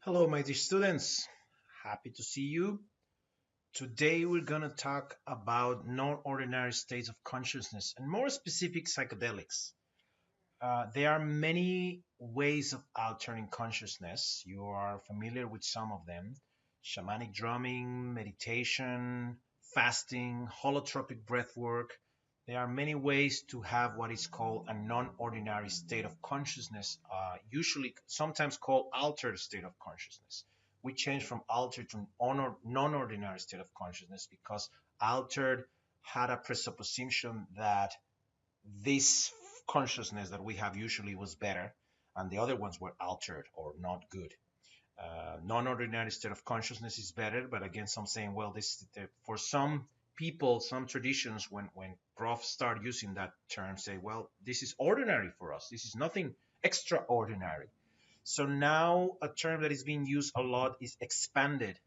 Hello, my dear students. Happy to see you. Today, we're going to talk about non-ordinary states of consciousness and more specific psychedelics. There are many ways of altering consciousness. You are familiar with some of them: shamanic drumming, meditation, fasting, holotropic breath work. There are many ways to have what is called a non-ordinary state of consciousness, usually sometimes called altered state of consciousness. We change from altered to non-ordinary state of consciousness because altered had a presupposition that this consciousness that we have usually was better, and the other ones were altered or not good. Non-ordinary state of consciousness is better, but again, some saying, well, this for some people, some traditions, when profs start using that term, say, well, this is ordinary for us. This is nothing extraordinary. So now a term that is being used a lot is expanded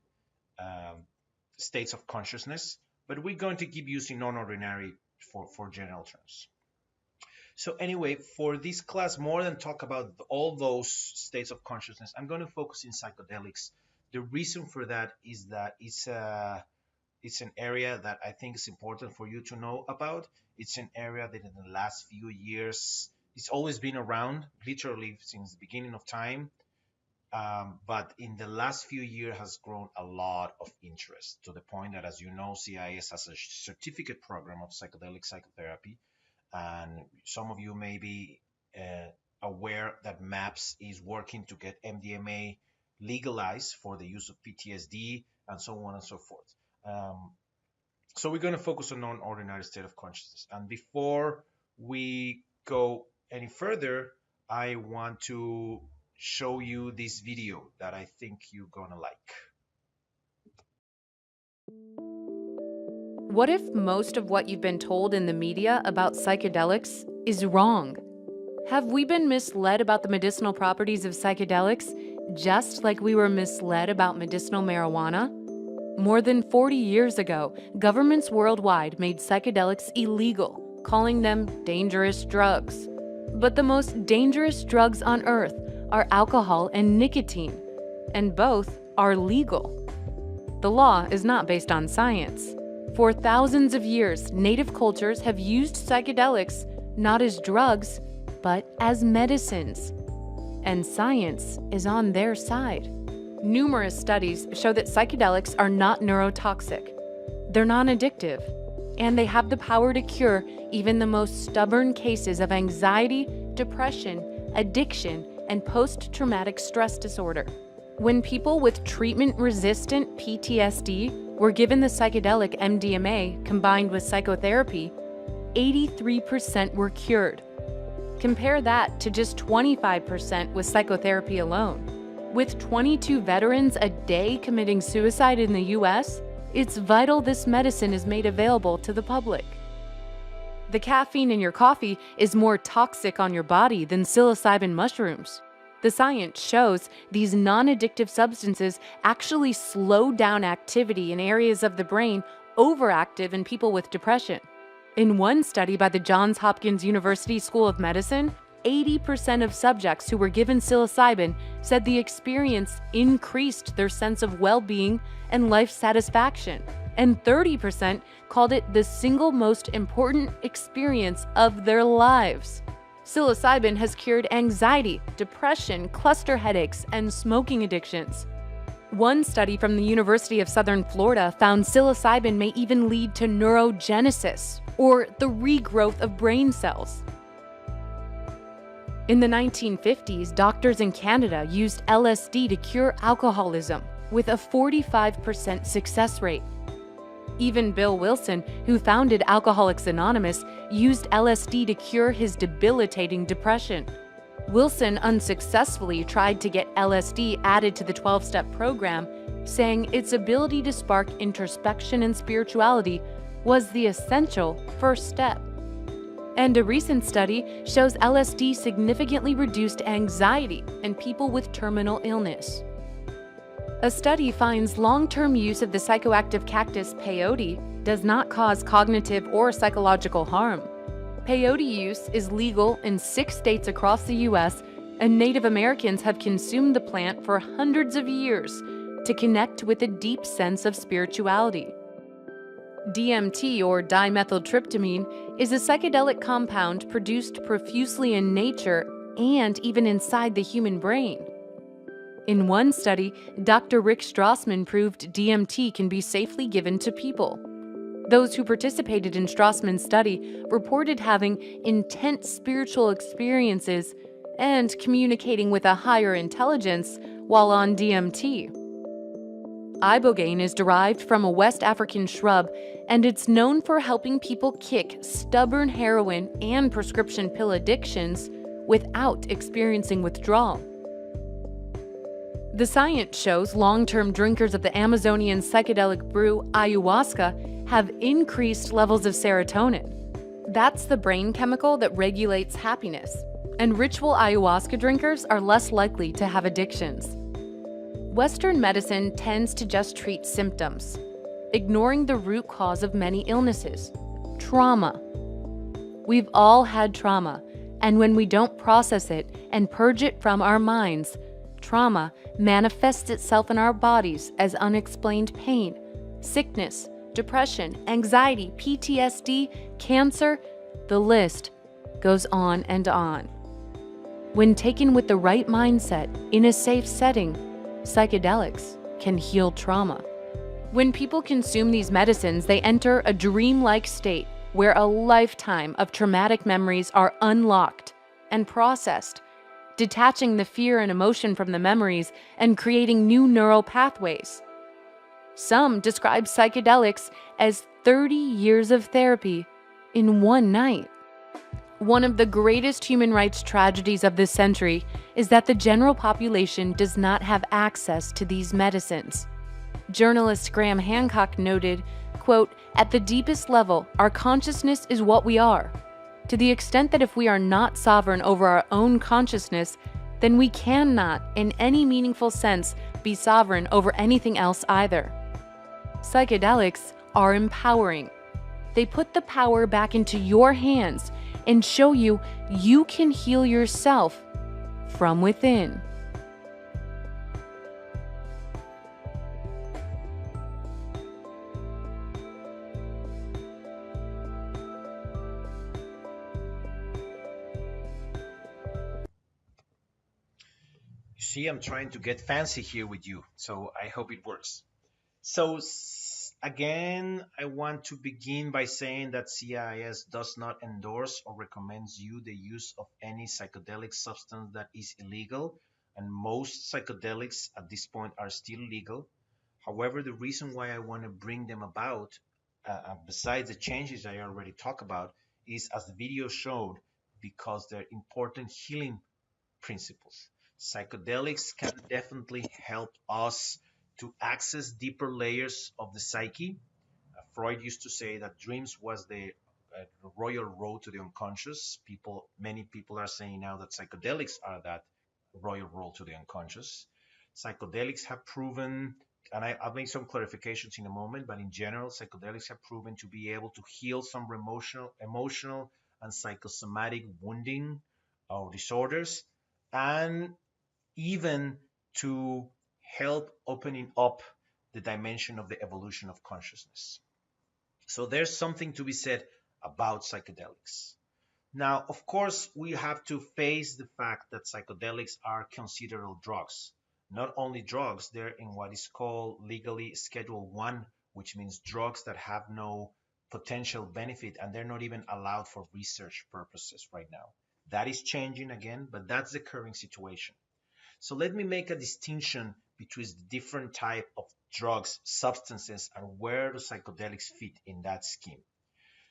states of consciousness, but we're going to keep using non-ordinary for general terms. So anyway, for this class, more than talk about all those states of consciousness, I'm going to focus in psychedelics. The reason for that is that it's an area that I think is important for you to know about. It's an area that in the last few years, it's always been around, literally since the beginning of time. But in the last few years has grown a lot of interest, to the point that, as you know, CIS has a certificate program of psychedelic psychotherapy. And some of you may be aware that MAPS is working to get MDMA legalized for the use of PTSD and so on and so forth. So we're going to focus on non-ordinary state of consciousness. And before we go any further, I want to show you this video that I think you're going to like. What if most of what you've been told in the media about psychedelics is wrong? Have we been misled about the medicinal properties of psychedelics, just like we were misled about medicinal marijuana? More than 40 years ago, governments worldwide made psychedelics illegal, calling them dangerous drugs. But the most dangerous drugs on Earth are alcohol and nicotine, and both are legal. The law is not based on science. For thousands of years, native cultures have used psychedelics not as drugs, but as medicines. And science is on their side. Numerous studies show that psychedelics are not neurotoxic. They're non-addictive, and they have the power to cure even the most stubborn cases of anxiety, depression, addiction, and post-traumatic stress disorder. When people with treatment-resistant PTSD were given the psychedelic MDMA combined with psychotherapy, 83% were cured. Compare that to just 25% with psychotherapy alone. With 22 veterans a day committing suicide in the US, it's vital this medicine is made available to the public. The caffeine in your coffee is more toxic on your body than psilocybin mushrooms. The science shows these non-addictive substances actually slow down activity in areas of the brain overactive in people with depression. In one study by the Johns Hopkins University School of Medicine, 80% of subjects who were given psilocybin said the experience increased their sense of well-being and life satisfaction, and 30% called it the single most important experience of their lives. Psilocybin has cured anxiety, depression, cluster headaches, and smoking addictions. One study from the University of Southern Florida found psilocybin may even lead to neurogenesis, or the regrowth of brain cells. In the 1950s, doctors in Canada used LSD to cure alcoholism, with a 45% success rate. Even Bill Wilson, who founded Alcoholics Anonymous, used LSD to cure his debilitating depression. Wilson unsuccessfully tried to get LSD added to the 12-step program, saying its ability to spark introspection and spirituality was the essential first step. And a recent study shows LSD significantly reduced anxiety in people with terminal illness. A study finds long-term use of the psychoactive cactus peyote does not cause cognitive or psychological harm. Peyote use is legal in 6 states across the U.S., and Native Americans have consumed the plant for hundreds of years to connect with a deep sense of spirituality. DMT, or dimethyltryptamine, is a psychedelic compound produced profusely in nature and even inside the human brain. In one study, Dr. Rick Strassman proved DMT can be safely given to people. Those who participated in Strassman's study reported having intense spiritual experiences and communicating with a higher intelligence while on DMT. Ibogaine is derived from a West African shrub, and it's known for helping people kick stubborn heroin and prescription pill addictions without experiencing withdrawal. The science shows long-term drinkers of the Amazonian psychedelic brew ayahuasca have increased levels of serotonin. That's the brain chemical that regulates happiness, and ritual ayahuasca drinkers are less likely to have addictions. Western medicine tends to just treat symptoms, ignoring the root cause of many illnesses: trauma. We've all had trauma, and when we don't process it and purge it from our minds, trauma manifests itself in our bodies as unexplained pain, sickness, depression, anxiety, PTSD, cancer. The list goes on and on. When taken with the right mindset in a safe setting, psychedelics can heal trauma. When people consume these medicines, they enter a dreamlike state where a lifetime of traumatic memories are unlocked and processed, detaching the fear and emotion from the memories and creating new neural pathways. Some describe psychedelics as 30 years of therapy in one night. One of the greatest human rights tragedies of this century is that the general population does not have access to these medicines. Journalist Graham Hancock noted, quote, "At the deepest level, our consciousness is what we are. To the extent that if we are not sovereign over our own consciousness, then we cannot, in any meaningful sense, be sovereign over anything else either." Psychedelics are empowering. They put the power back into your hands and show you you can heal yourself from within. You see, I'm trying to get fancy here with you, so I hope it works. So, again, I want to begin by saying that CIS does not endorse or recommends you the use of any psychedelic substance that is illegal, and most psychedelics at this point are still legal. However, the reason why I want to bring them about, besides the changes I already talked about, is as the video showed, because they're important healing principles. Psychedelics can definitely help us to access deeper layers of the psyche. Freud used to say that dreams was the royal road to the unconscious. Many people are saying now that psychedelics are that royal road to the unconscious. Psychedelics have proven, and I'll make some clarifications in a moment, but in general, psychedelics have proven to be able to heal some emotional and psychosomatic wounding or disorders, and even to help opening up the dimension of the evolution of consciousness. So there's something to be said about psychedelics. Now, of course, we have to face the fact that psychedelics are considered drugs. Not only drugs, they're in what is called legally Schedule 1, which means drugs that have no potential benefit, and they're not even allowed for research purposes right now. That is changing again, but that's the current situation. So let me make a distinction between the different type of drugs, substances, and where the psychedelics fit in that scheme.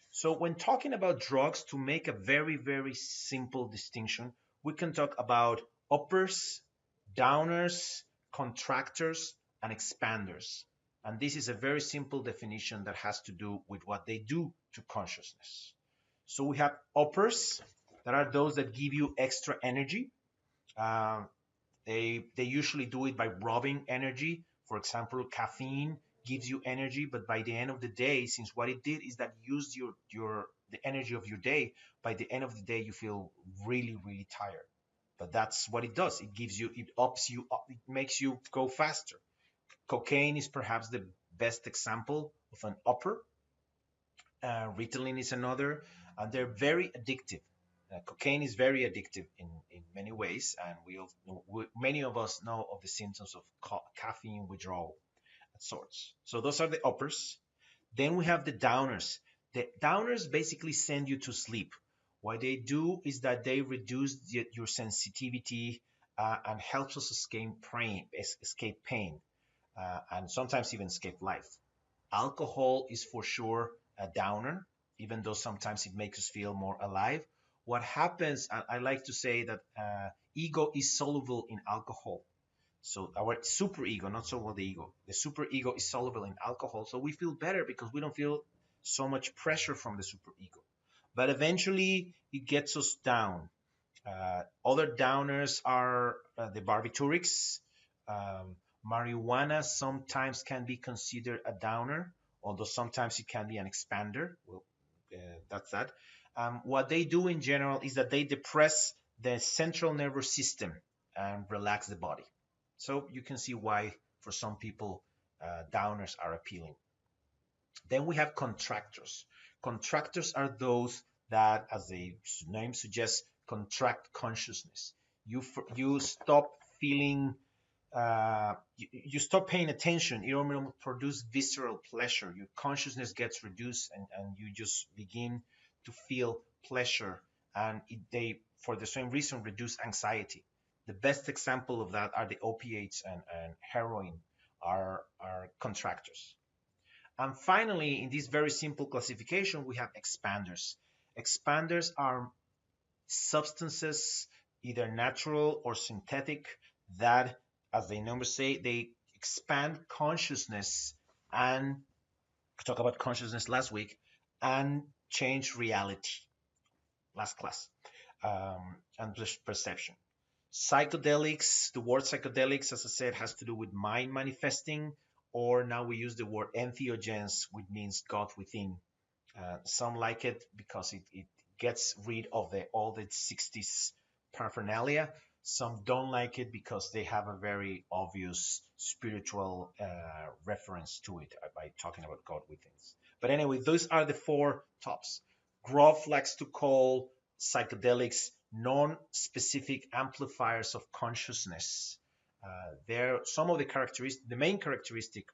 So when talking about drugs, to make a very, very simple distinction, we can talk about uppers, downers, contractors, and expanders. And this is a very simple definition that has to do with what they do to consciousness. So we have uppers, that are those that give you extra energy. Uh, they usually do it by robbing energy. For example, caffeine gives you energy, but by the end of the day, since what it did is that used your the energy of your day, by the end of the day you feel really, really tired. but that's what it does. It gives you, it ups you up, it makes you go faster. Cocaine is perhaps the best example of an upper. Ritalin is another, and they're very addictive. Cocaine is very addictive in many ways, and many of us know of the symptoms of caffeine withdrawal at sorts. So those are the uppers. Then we have the downers. The downers basically send you to sleep. What they do is that they reduce your sensitivity and helps us escape pain, and sometimes even escape life. Alcohol is for sure a downer, even though sometimes it makes us feel more alive. What happens, I like to say that ego is soluble in alcohol. So our super ego, not so well the ego, the super ego is soluble in alcohol. So we feel better because we don't feel so much pressure from the super ego. But eventually it gets us down. Other downers are the barbiturics. Um, Marijuana sometimes can be considered a downer, although sometimes it can be an expander. Well, that's that. What they do in general is that they depress the central nervous system and relax the body. So you can see why, for some people, downers are appealing. Then we have contractors. Contractors are those that, as the name suggests, contract consciousness. You stop feeling, you stop paying attention. You don't produce visceral pleasure. Your consciousness gets reduced, and you just begin to feel pleasure. And they, for the same reason, reduce anxiety. The best example of that are the opiates and heroin are contractors. And finally, in this very simple classification, we have expanders. Expanders are substances, either natural or synthetic, that, as the numbers say, they expand consciousness, and I talked about consciousness last week, and change reality, last class, and perception. Psychedelics, the word psychedelics, as I said, has to do with mind manifesting, or now we use the word entheogens, which means God within. Some like it because it gets rid of all the 60s paraphernalia. Some don't like it because they have a very obvious spiritual reference to it by talking about God within. But anyway, those are the four tops. Groff likes to call psychedelics non-specific amplifiers of consciousness. There, some of the characteristics, the main characteristic,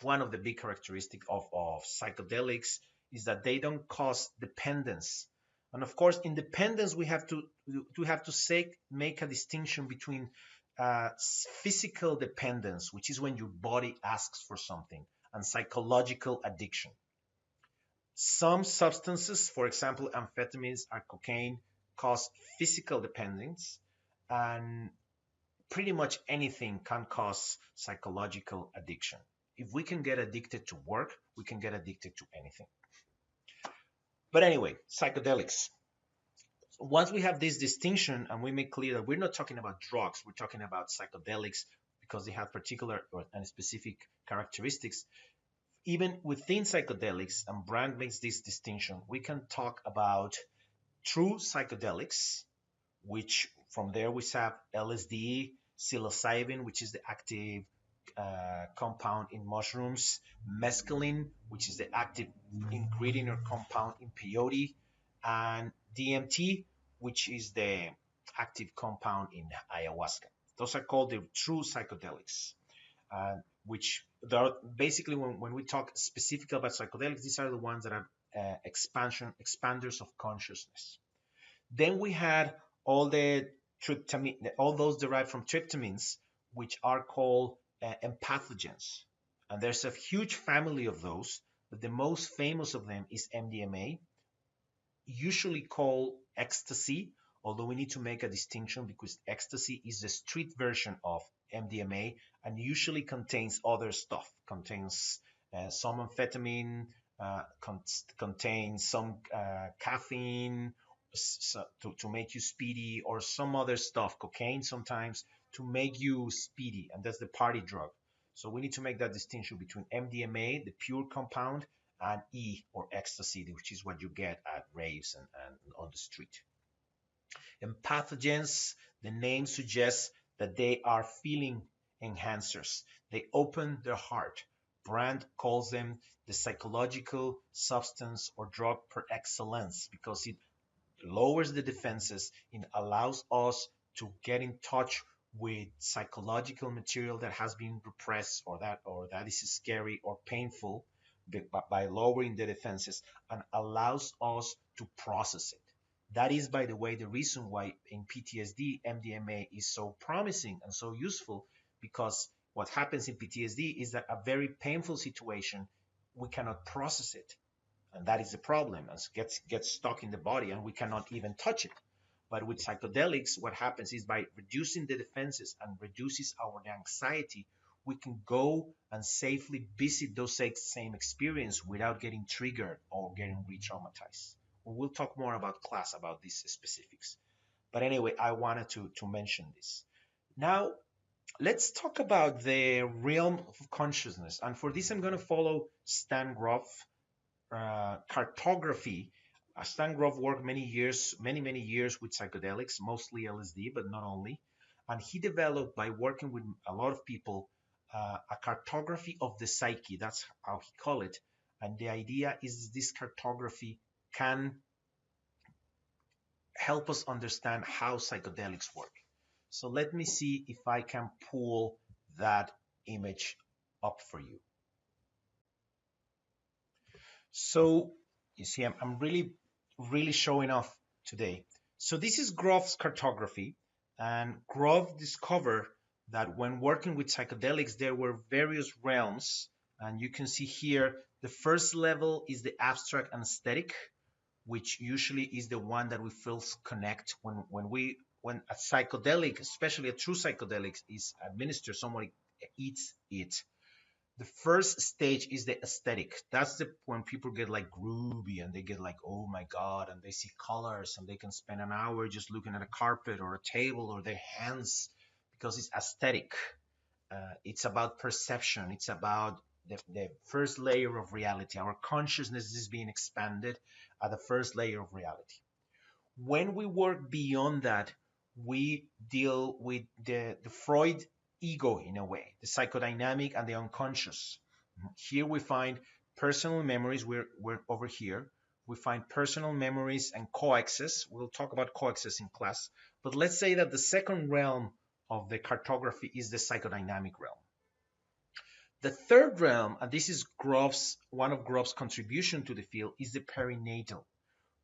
one of the big characteristics of psychedelics is that they don't cause dependence. And of course, in dependence, we have to say, make a distinction between physical dependence, which is when your body asks for something, and psychological addiction. Some substances, for example, amphetamines or cocaine, cause physical dependence, and pretty much anything can cause psychological addiction. If we can get addicted to work, we can get addicted to anything. But anyway, psychedelics. Once we have this distinction and we make clear that we're not talking about drugs, we're talking about psychedelics because they have particular and specific characteristics. Even within psychedelics, and Brand makes this distinction, we can talk about true psychedelics, which from there we have LSD, psilocybin, which is the active compound in mushrooms, mescaline, which is the active ingredient or compound in peyote, and DMT, which is the active compound in ayahuasca. Those are called the true psychedelics, which are basically, when we talk specifically about psychedelics, these are the ones that are expanders of consciousness. Then we had all the tryptamine, all those derived from tryptamines, which are called empathogens. And there's a huge family of those, but the most famous of them is MDMA, usually called ecstasy, although we need to make a distinction because ecstasy is the street version of MDMA and usually contains other stuff, contains some amphetamine, contains some caffeine, to make you speedy, or some other stuff, cocaine sometimes, to make you speedy, and that's the party drug. So we need to make that distinction between MDMA, the pure compound, and E, or ecstasy, which is what you get at raves and on the street. And pathogens, the name suggests that they are feeling enhancers. They open their heart. Brand calls them the psychological substance or drug per excellence because it lowers the defenses and allows us to get in touch with psychological material that has been repressed or that is scary or painful by lowering the defenses and allows us to process it. That is, by the way, the reason why in PTSD MDMA is so promising and so useful, because what happens in PTSD is that a very painful situation, we cannot process it, and that is the problem. It gets stuck in the body and we cannot even touch it. But with psychedelics, what happens is by reducing the defenses and reduces our anxiety, we can go and safely visit those same experience without getting triggered or getting re-traumatized. We'll talk more about class about these specifics. But anyway, I wanted to mention this. Now, let's talk about the realm of consciousness. And for this, I'm going to follow Stan Grof cartography. Stan Grof worked many years with psychedelics, mostly LSD, but not only. And he developed, by working with a lot of people, a cartography of the psyche. That's how he called it. And the idea is this cartography can help us understand how psychedelics work. So let me see if I can pull that image up for you. So you see, I'm really showing off today. So this is Grof's cartography, and Grof discovered that when working with psychedelics, there were various realms, and you can see here the first level is the abstract anesthetic, which usually is the one that we feel connect when a psychedelic, especially a true psychedelic, is administered, somebody eats it. The first stage is the aesthetic. That's the when people get like groovy and they get like, oh my God, and they see colors and they can spend an hour just looking at a carpet or a table or their hands because it's aesthetic. It's about perception. It's about the first layer of reality. Our consciousness is being expanded at the first layer of reality. When we work beyond that, we deal with the Freud ego in a way, the psychodynamic and the unconscious. Here we find personal memories. We're over here. We find personal memories and coexes. We'll talk about coexes in class. But let's say that the second realm of the cartography is the psychodynamic realm. The third realm, and this is one of Grof's contribution to the field, is the perinatal.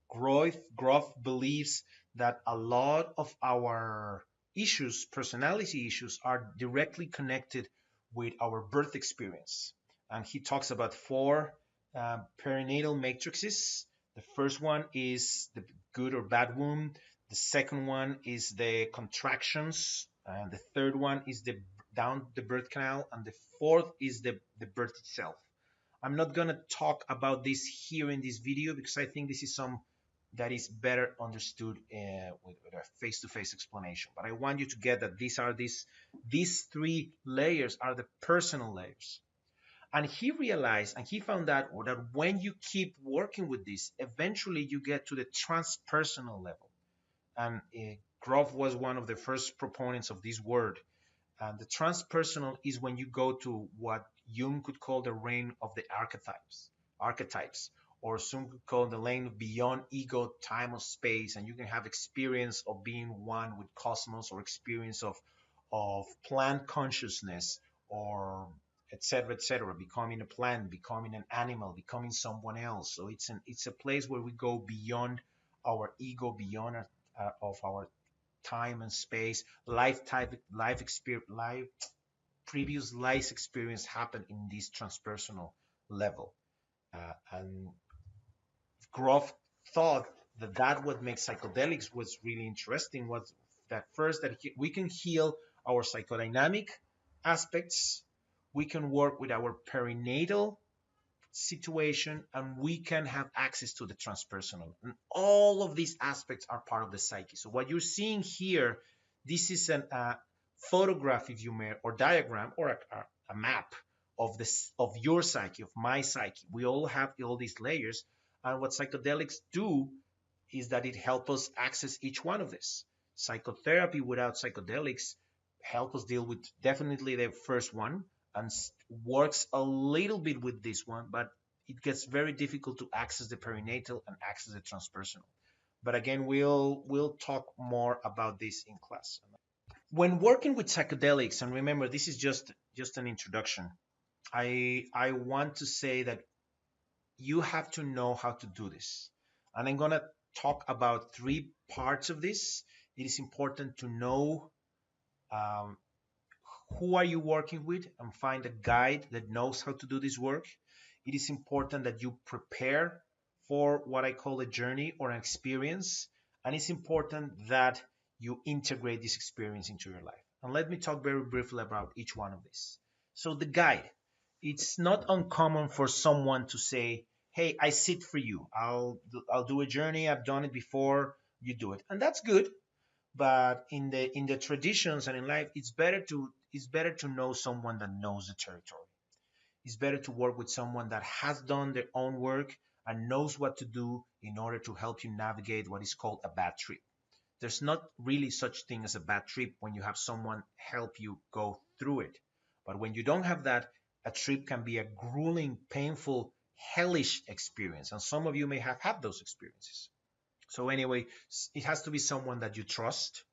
Grof believes that a lot of our issues, personality issues, are directly connected with our birth experience. And he talks about four perinatal matrices. The first one is the good or bad womb. The second one is the contractions. And the third one is the down the birth canal. And the fourth is the birth itself. I'm not going to talk about this here in this video because I think this is some that is better understood with a face-to-face explanation. But I want you to get that these three layers are the personal layers. And he realized, and he found out that when you keep working with this, eventually you get to the transpersonal level. And Grof was one of the first proponents of this word. And the transpersonal is when you go to what Jung could call the reign of the archetypes, or some could call the lane beyond ego, time, or space, and you can have experience of being one with cosmos, or experience of plant consciousness, or etc., becoming a plant, becoming an animal, becoming someone else. So it's a place where we go beyond our ego, beyond of our time and space, previous life experience happened in this transpersonal level, and Grof thought that what makes psychedelics was really interesting was that first that we can heal our psychodynamic aspects, we can work with our perinatal situation, and we can have access to the transpersonal. And all of these aspects are part of the psyche. So what you're seeing here, this is a photograph, if you may, or diagram, or a map of your psyche, of my psyche. We all have all these layers. And what psychedelics do is that it helps us access each one of this. Psychotherapy without psychedelics help us deal with definitely the first one and works a little bit with this one, but it gets very difficult to access the perinatal and access the transpersonal. But again, we'll talk more about this in class. When working with psychedelics, and remember, this is just an introduction. I want to say that you have to know how to do this. And I'm going to talk about three parts of this. It is important to know um, who are you working with and find a guide that knows how to do this work. It is important that you prepare for what I call a journey or an experience. And it's important that you integrate this experience into your life. And let me talk very briefly about each one of these. So the guide, it's not uncommon for someone to say, hey, I sit for you. I'll do a journey. I've done it before. You do it. And that's good. But in the traditions and in life, it's better to know someone that knows the territory. It's better to work with someone that has done their own work and knows what to do in order to help you navigate what is called a bad trip. There's not really such thing as a bad trip when you have someone help you go through it. But when you don't have that, a trip can be a grueling, painful, hellish experience. And some of you may have had those experiences. So anyway, it has to be someone that you trust.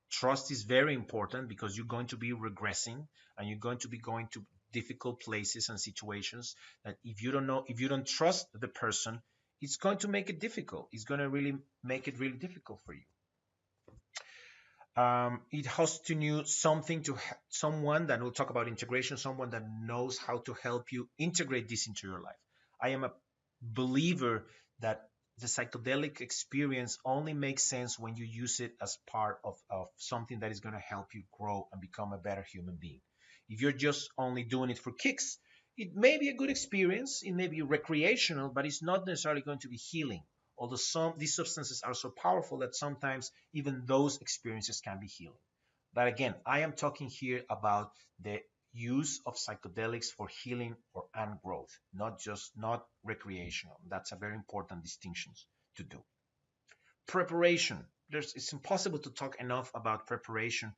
Trust is very important because you're going to be regressing and you're going to be going to difficult places and situations that if you don't trust the person, it's going to make it difficult. It's going to really make it really difficult for you. It has to know something to someone that we'll talk about integration, someone that knows how to help you integrate this into your life. I am a believer that the psychedelic experience only makes sense when you use it as part of something that is going to help you grow and become a better human being. If you're just only doing it for kicks, it may be a good experience, it may be recreational, but it's not necessarily going to be healing. Although some these substances are so powerful that sometimes even those experiences can be healing. But again, I am talking here about the use of psychedelics for healing or and growth, not recreational. That's a very important distinction to do. Preparation. It's impossible to talk enough about preparation,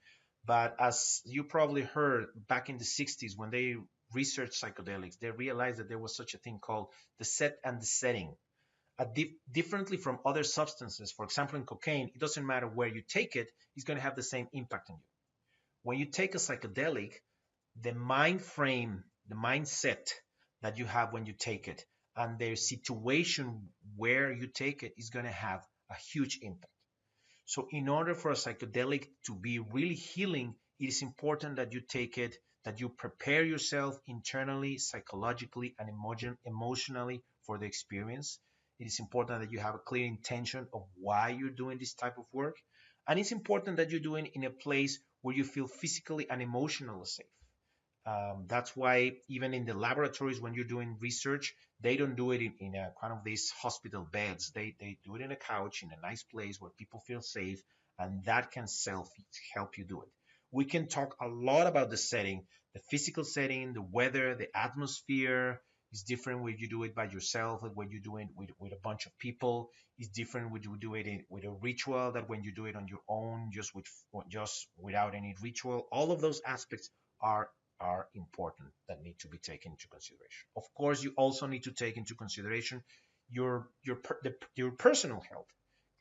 but as you probably heard back in the 60s when they researched psychedelics, they realized that there was such a thing called the set and the setting. Differently from other substances, for example, in cocaine, it doesn't matter where you take it, it's going to have the same impact on you. When you take a psychedelic, the mind frame, the mindset that you have when you take it, and the situation where you take it is going to have a huge impact. So, in order for a psychedelic to be really healing, it is important that you take it, that you prepare yourself internally, psychologically, and emotionally for the experience. It is important that you have a clear intention of why you're doing this type of work. And it's important that you're doing it in a place where you feel physically and emotionally safe. That's why even in the laboratories, when you're doing research, they don't do it in a kind of these hospital beds. They do it in a couch in a nice place where people feel safe, and that can help you do it. We can talk a lot about the setting, the physical setting, the weather, the atmosphere. Is different when you do it by yourself and when you do it with a bunch of people. It's different when you do it with a ritual that when you do it on your own, just without any ritual. All of those aspects are are important that need to be taken into consideration. Of course, you also need to take into consideration your personal health.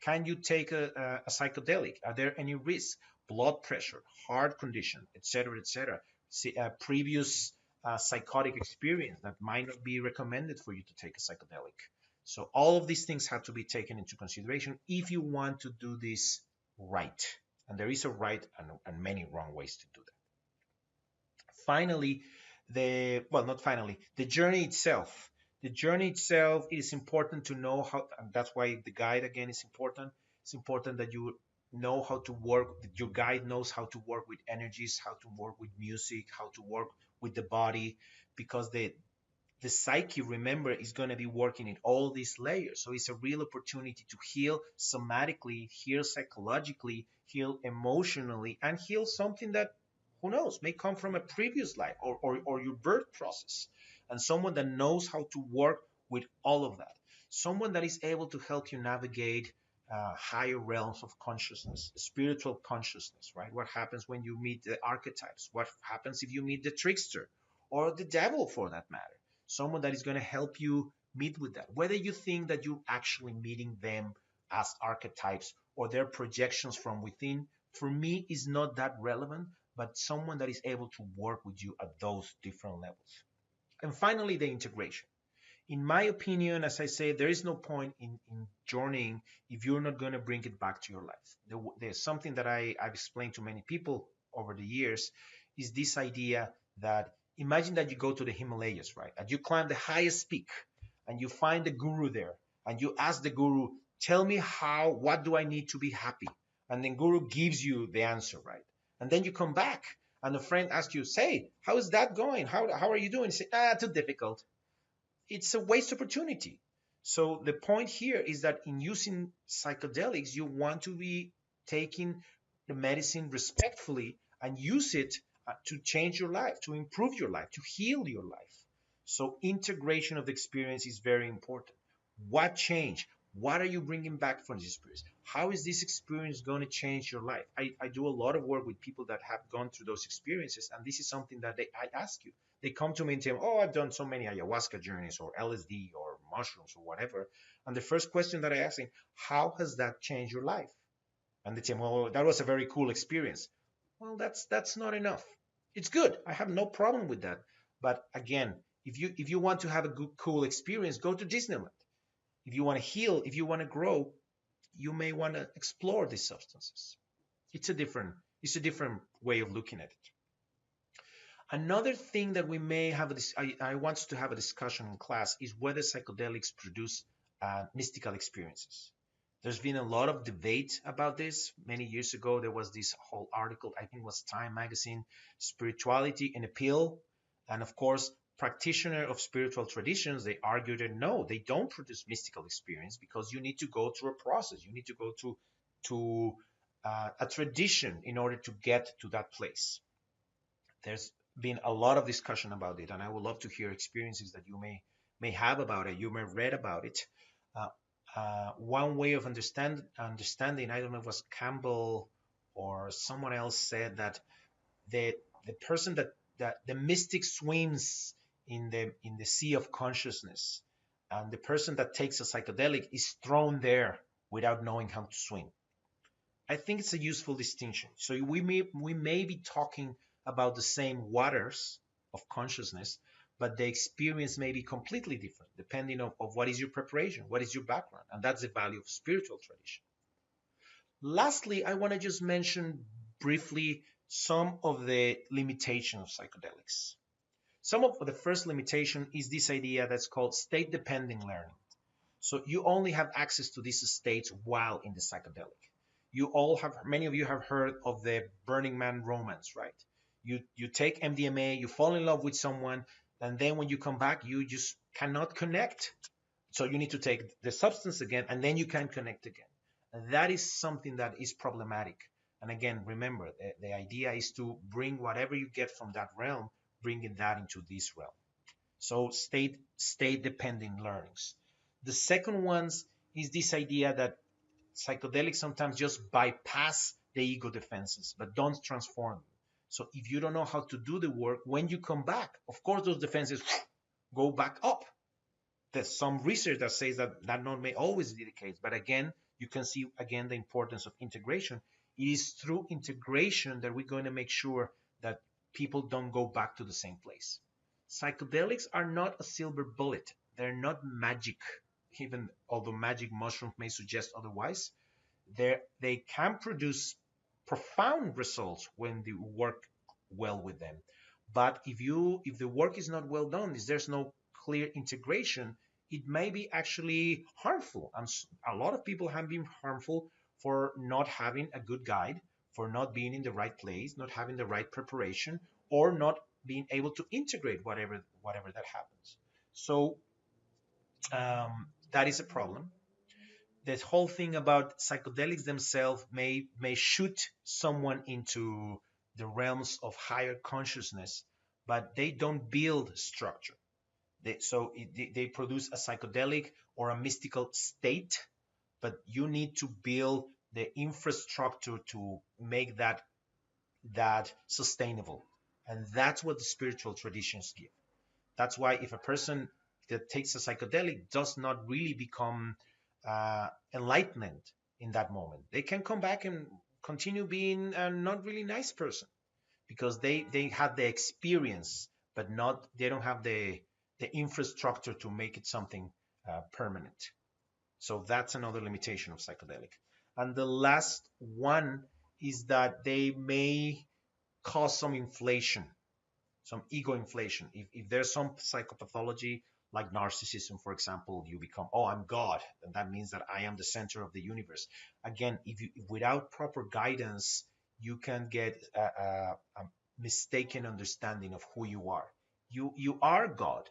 Can you take a psychedelic? Are there any risks? Blood pressure, heart condition, etc., etc. See, a previous psychotic experience that might not be recommended for you to take a psychedelic. So all of these things have to be taken into consideration if you want to do this right. And there is a right and many wrong ways to do that. Finally, not finally, the journey itself. The journey itself, it is important to know how, and that's why the guide again is important. It's important that you know how to work, that your guide knows how to work with energies, how to work with music, how to work with the body, because the psyche, remember, is going to be working in all these layers. So it's a real opportunity to heal somatically, heal psychologically, heal emotionally, and heal something that, who knows, may come from a previous life or your birth process. And someone that knows how to work with all of that. Someone that is able to help you navigate higher realms of consciousness, spiritual consciousness, right? What happens when you meet the archetypes? What happens if you meet the trickster or the devil, for that matter? Someone that is going to help you meet with that. Whether you think that you're actually meeting them as archetypes or their projections from within, for me, is not that relevant, but someone that is able to work with you at those different levels. And finally, the integration. In my opinion, as I say, there is no point in journeying if you're not going to bring it back to your life. There's something that I've explained to many people over the years, is this idea that imagine that you go to the Himalayas, right? And you climb the highest peak and you find the guru there and you ask the guru, tell me what do I need to be happy? And then guru gives you the answer, right? And then you come back and a friend asks you, say, how is that going? How are you doing? You say, too difficult. It's a waste opportunity. So the point here is that in using psychedelics, you want to be taking the medicine respectfully and use it to change your life, to improve your life, to heal your life. So integration of the experience is very important. What changed? What are you bringing back from this experience? How is this experience going to change your life? I do a lot of work with people that have gone through those experiences, and this is something that I ask you. They come to me and tell me, oh, I've done so many ayahuasca journeys or LSD or mushrooms or whatever. And the first question that I ask them, how has that changed your life? And they say, well, that was a very cool experience. Well, that's not enough. It's good. I have no problem with that. But again, if you want to have a good, cool experience, go to Disneyland. If you want to heal, if you want to grow, you may want to explore these substances. It's a different way of looking at it. Another thing that we may have, I want to have a discussion in class, is whether psychedelics produce mystical experiences. There's been a lot of debate about this. Many years ago, there was this whole article, I think it was Time magazine, Spirituality in a Pill. And of course, practitioners of spiritual traditions, they argued that no, they don't produce mystical experience because you need to go through a process. You need to go to a tradition in order to get to that place. There's been a lot of discussion about it, and I would love to hear experiences that you may have about it. You may have read about it. Uh, One way of understanding, I don't know if it was Campbell or someone else, said that the the person that the mystic swims in the sea of consciousness, and the person that takes a psychedelic is thrown there without knowing how to swim. I think it's a useful distinction. So we may be talking about the same waters of consciousness, but the experience may be completely different depending of what is your preparation, what is your background, and that's the value of spiritual tradition. Lastly, I want to just mention briefly some of the limitations of psychedelics. Some of the first limitation is this idea that's called state-dependent learning. So you only have access to these states while in the psychedelic. Many of you have heard of the Burning Man romance, right? You take MDMA, you fall in love with someone, and then when you come back, you just cannot connect. So you need to take the substance again, and then you can connect again. And that is something that is problematic. And again, remember, the idea is to bring whatever you get from that realm, bringing that into this realm. So state dependent learnings. The second ones is this idea that psychedelics sometimes just bypass the ego defenses, but don't transform them. So if you don't know how to do the work, when you come back, of course, those defenses go back up. There's some research that says that not may always be the case, but again, you can see again the importance of integration. It is through integration that we're going to make sure that people don't go back to the same place. Psychedelics are not a silver bullet. They're not magic, even although magic mushrooms may suggest otherwise. They can produce profound results when you work well with them. But if the work is not well done, if there's no clear integration, it may be actually harmful. And a lot of people have been harmful for not having a good guide, for not being in the right place, not having the right preparation, or not being able to integrate whatever that happens. So that is a problem. This whole thing about psychedelics themselves may shoot someone into the realms of higher consciousness, but they don't build structure. They produce a psychedelic or a mystical state, but you need to build the infrastructure to make that sustainable. And that's what the spiritual traditions give. That's why if a person that takes a psychedelic does not really become enlightened in that moment, they can come back and continue being a not really nice person because they have the experience, but not they don't have the infrastructure to make it something permanent. So that's another limitation of psychedelic. And the last one is that they may cause some inflation, some ego inflation. If there's some psychopathology like narcissism, for example, you become, oh, I'm God, and that means that I am the center of the universe. Again, if you without proper guidance, you can get a mistaken understanding of who you are. You are God.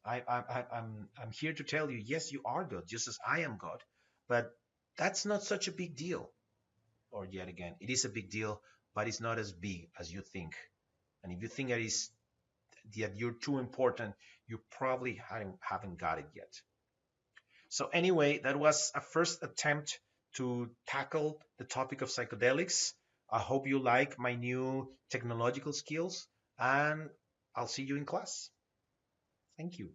I'm here to tell you, yes, you are God, just as I am God. But that's not such a big deal. Or yet again, it is a big deal, but it's not as big as you think. And if you think that you're too important, you probably haven't got it yet. So anyway, that was a first attempt to tackle the topic of psychedelics. I hope you like my new technological skills, and I'll see you in class. Thank you.